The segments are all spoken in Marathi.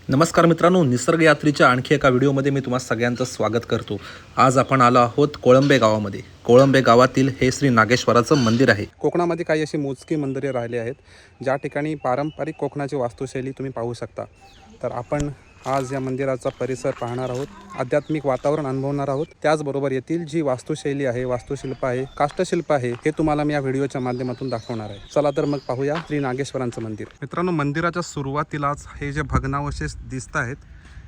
नमस्कार मित्रांनो, निसर्ग यात्रेच्या आणखी एका व्हिडिओमध्ये मी तुम्हा सगळ्यांचं स्वागत करतो. आज आपण आलो आहोत कोळंबे गावामध्ये. कोळंबे गावातील हे श्री नागेश्वराचं मंदिर आहे. कोकणामध्ये काही अशी मोजकी मंदिरे राहिली आहेत ज्या ठिकाणी पारंपरिक कोकणाची वास्तुशैली तुम्ही पाहू शकता. तर आपण आज या मंदिराचा परिसर पाहणार आहोत, आध्यात्मिक वातावरण अनुभवणार आहोत. त्याचबरोबर येथील जी वास्तुशैली आहे, वास्तुशिल्प आहे, काष्टशिल्प आहे, हे तुम्हाला मी या व्हिडिओच्या माध्यमातून दाखवणार आहे. चला तर मग पाहूया श्री नागेश्वरांचं मंदिर. मित्रांनो, मंदिराच्या सुरुवातीलाच हे जे भग्नावशेष दिसत आहेत,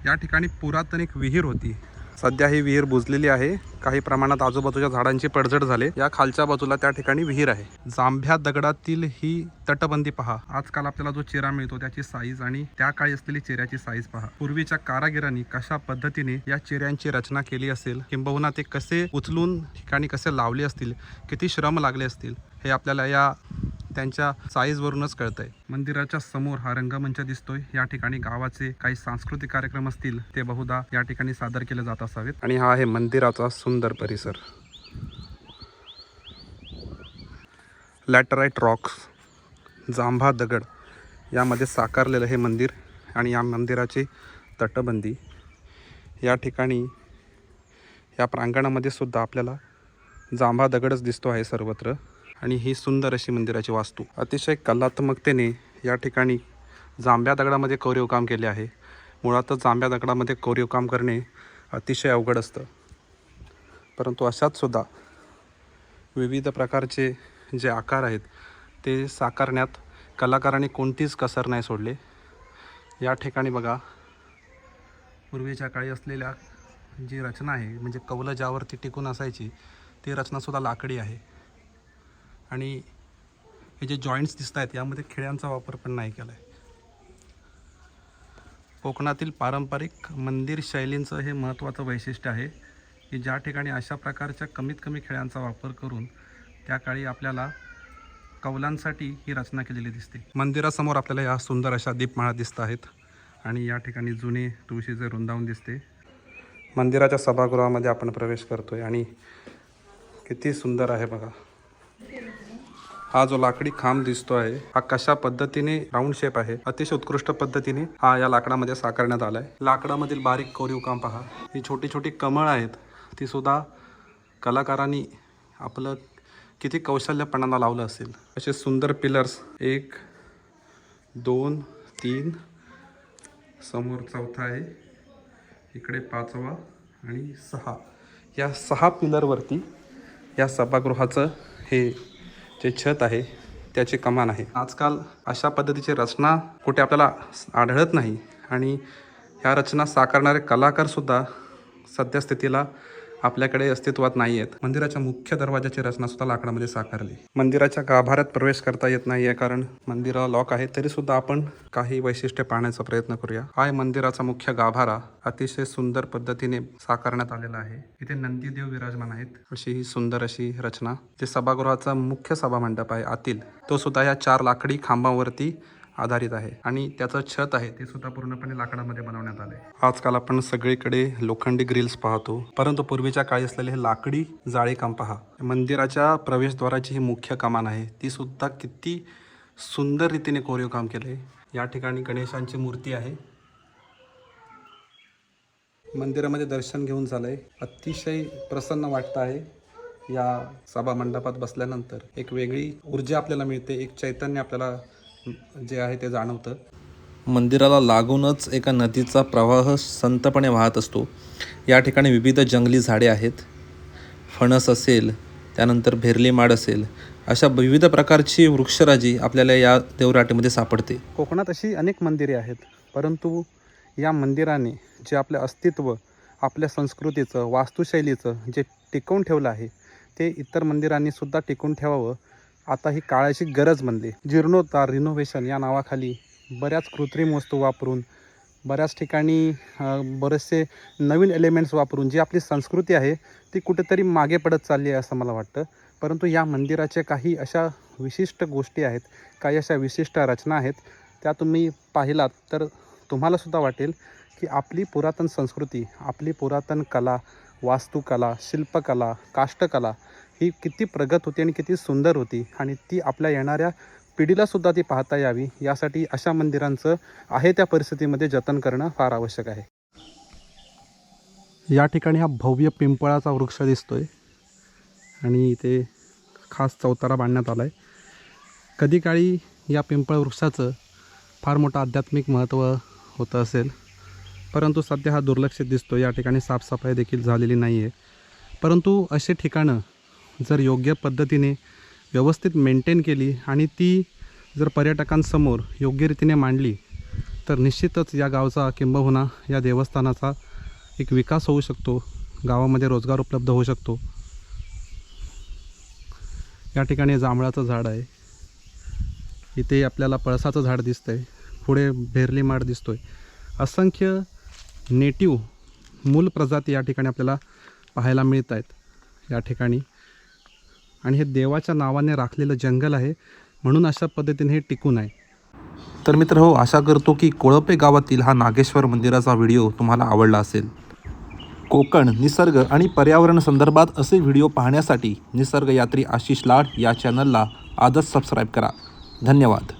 या ठिकाणी पुरातन एक विहीर होती. सध्या ही विहीर बुजलेली आहे. काही प्रमाणात आजूबाजूच्या झाडांची पडझड झाले. या खालच्या बाजूला त्या ठिकाणी विहीर आहे. जांभ्या दगडातील ही तटबंदी पहा. आजकाल आपल्याला जो चेहरा मिळतो त्याची साईज आणि त्या काळी असलेली चेहऱ्याची साईज पहा. पूर्वीच्या कारागिरांनी कशा पद्धतीने या चेहऱ्यांची रचना केली असेल, किंबहुना ते कसे उचलून ठिकाणी कसे लावले असतील, किती श्रम लागले असतील, हे आपल्याला या त्यांच्या साईजवरूनच कळतंय. मंदिराच्या समोर हा रंगमंच दिसतोय. या ठिकाणी गावाचे काही सांस्कृतिक कार्यक्रम असतील ते बहुधा या ठिकाणी सादर केले जात असावेत. आणि हा आहे मंदिराचा सुंदर परिसर. लॅटराइट रॉक्स, जांभा दगड यामध्ये साकारलेलं हे मंदिर आणि या मंदिराची तटबंदी. या ठिकाणी या प्रांगणामध्ये सुद्धा आपल्याला जांभा दगडच दिसतो आहे सर्वत्र. आणि ही सुंदर अशी मंदिराची वास्तू अतिशय कलात्मकतेने या ठिकाणी जांभ्या दगडामध्ये कोरीव काम केले आहे. मुळातच जांभ्या दगडामध्ये कोरीव काम करणे अतिशय अवघड असतं, परंतु अशात सुद्धा विविध प्रकारचे जे आकार आहेत ते साकारण्यात कलाकारांनी कोणतीच कसर नाही सोडले. या ठिकाणी बघा, पूर्वीच्या काळी असलेल्या जी रचना आहे, म्हणजे कौलं ज्यावरती टिकून असायची ती रचनासुद्धा लाकडी आहे. आणि हे जे जॉईंट्स दिसत आहेत यामध्ये खिळ्यांचा वापर पण नाही केला आहे. कोकणातील पारंपरिक मंदिर शैलींचं हे महत्त्वाचं वैशिष्ट्य आहे की ज्या ठिकाणी अशा प्रकारच्या कमीत कमी खिळ्यांचा वापर करून त्या काळी आपल्याला कौलांसाठी ही रचना केलेली दिसते. मंदिरासमोर आपल्याला या सुंदर अशा दीपमाळा दिसत आहेत आणि या ठिकाणी जुने तुळशीचे वृंदावन दिसते. मंदिराच्या सभागृहामध्ये आपण प्रवेश करतोय आणि किती सुंदर आहे बघा. हा जो लाकडी खांब दिसतो आहे हा कशा पद्धतीने राऊंड शेप आहे, अतिशय उत्कृष्ट पद्धतीने हा या लाकडामध्ये साकारण्यात आला आहे. लाकडामधील बारीक कोरीव काम पहा. ही छोटी छोटी कमळ आहेत, ती सुद्धा कलाकारांनी आपलं किती कौशल्यपणाला लावलं असेल. असे सुंदर पिलर्स, 1 2 3, समोर चौथा आहे, इकडे 5वा आणि 6. या 6 पिलरवरती या सभागृहाचं हे जे छत आहे त्याचे कमान आहे. आजकाल अशा पद्धतीची रचना कुठे आपल्याला आढळत नाही आणि ह्या रचना साकारणारे कलाकारसुद्धा सध्या स्थितीला आपल्याकडे अस्तित्वात नाही आहेत. मंदिराच्या मुख्य दरवाजाची रचनासुद्धा लाकडामध्ये साकारली. मंदिराच्या गाभाऱ्यात प्रवेश करता येत नाही आहे कारण मंदिराला लॉक आहे, तरीसुद्धा आपण काही वैशिष्ट्य पाहण्याचा प्रयत्न करूया. हा आहे मंदिराचा मुख्य गाभारा, अतिशय सुंदर पद्धतीने साकारण्यात आलेला आहे. इथे नंदीदेव विराजमान आहेत. अशी ही सुंदर अशी रचना. ते सभागृहाचा मुख्य सभामंडप आहे आतील, तो सुद्धा या 4 लाकडी खांबावरती आधारित आहे आणि त्याचं छत आहे ते सुद्धा पूर्णपणे लाकडामध्ये बनवण्यात आले. आजकाल आपण सगळीकडे लोखंडी ग्रिल्स पाहतो, परंतु पूर्वीच्या काळी असलेले हे लाकडी जाळे काम पहा. मंदिराच्या प्रवेशद्वाराची ही मुख्य कमान आहे, ती सुद्धा किती सुंदर रीतीने कोरीव काम केले. या ठिकाणी गणेशांची मूर्ती आहे. मंदिरामध्ये दर्शन घेऊन झालंय, अतिशय प्रसन्न वाटतं आहे. या सभा मंडपात बसल्यानंतर एक वेगळी ऊर्जा आपल्याला मिळते, एक चैतन्य आपल्याला जे आहे ते जाणवतं. मंदिराला लागूनच एका नदीचा प्रवाह संतपणे वाहत असतो. या ठिकाणी विविध जंगली झाडे आहेत. फणस असेल, त्यानंतर भेरली माड असेल, अशा विविध प्रकारची वृक्षराजी आपल्याला या देवराटीमध्ये सापडते. कोकणात अशी अनेक मंदिरे आहेत, परंतु या मंदिराने जे आपलं अस्तित्व, आपल्या संस्कृतीचं, वास्तुशैलीचं जे टिकवून ठेवलं आहे ते इतर मंदिरांनी सुद्धा टिकवून ठेवावं. आता ही काळाची गरज बनली. जीर्णोद्धार, रिनोव्हेशन या नावाखाली बऱ्याच कृत्रिम वस्तू वापरून, बऱ्याच ठिकाणी बरेचसे नवीन एलिमेंट्स वापरून जी आपली संस्कृती आहे ती कुठेतरी मागे पडत चालली आहे असं मला वाटतं. परंतु या मंदिराच्या काही अशा विशिष्ट गोष्टी आहेत, काही अशा विशिष्ट रचना आहेत, त्या तुम्ही पाहिलात तर तुम्हालासुद्धा वाटेल की आपली पुरातन संस्कृती, आपली पुरातन कला, वास्तुकला, शिल्पकला, काष्टकला ही किती प्रगत होती आणि किती सुंदर होती आणि ती आपल्या येणाऱ्या पिढीलासुद्धा ती पाहता यावी यासाठी अशा मंदिरांचं आहे त्या परिस्थितीमध्ये जतन करणं फार आवश्यक आहे. या ठिकाणी हा भव्य पिंपळाचा वृक्ष दिसतोय आणि इथे खास चौतारा बांधण्यात आला आहे. कधी काळी या पिंपळ वृक्षाचं फार मोठं आध्यात्मिक महत्त्व होतं असेल, परंतु सध्या हा दुर्लक्षित दिसतो. या ठिकाणी साफसफाई देखील झालेली नाही आहे. परंतु असे ठिकाणं जर योग्य पद्धतीने व्यवस्थित मेंटेन केली आणि ती जर पर्यटकांसमोर योग्य रीतीने मांडली तर निश्चितच या गावचा किंबहुना या देवस्थानाचा एक विकास होऊ शकतो, गावामध्ये रोजगार उपलब्ध होऊ शकतो. या ठिकाणी जांभळाचं झाड आहे, इथे आपल्याला पळसाचं झाड दिसतंय, पुढे भेरली माड दिसतोय. असंख्य नेटिव्ह मूल प्रजाती या ठिकाणी आपल्याला पाहायला मिळत आहेत या ठिकाणी. आणि हे देवाच्या नावाने राखलेलं जंगल आहे, म्हणून अशा पद्धतीने हे टिकून आहे. तर मित्र हो, आशा करतो की कोळपे गावातील हा नागेश्वर मंदिराचा व्हिडिओ तुम्हाला आवडला असेल. कोकण, निसर्ग आणि पर्यावरण संदर्भात असे व्हिडिओ पाहण्यासाठी निसर्गयात्री आशिष लाड या चॅनलला आजच सबस्क्राईब करा. धन्यवाद.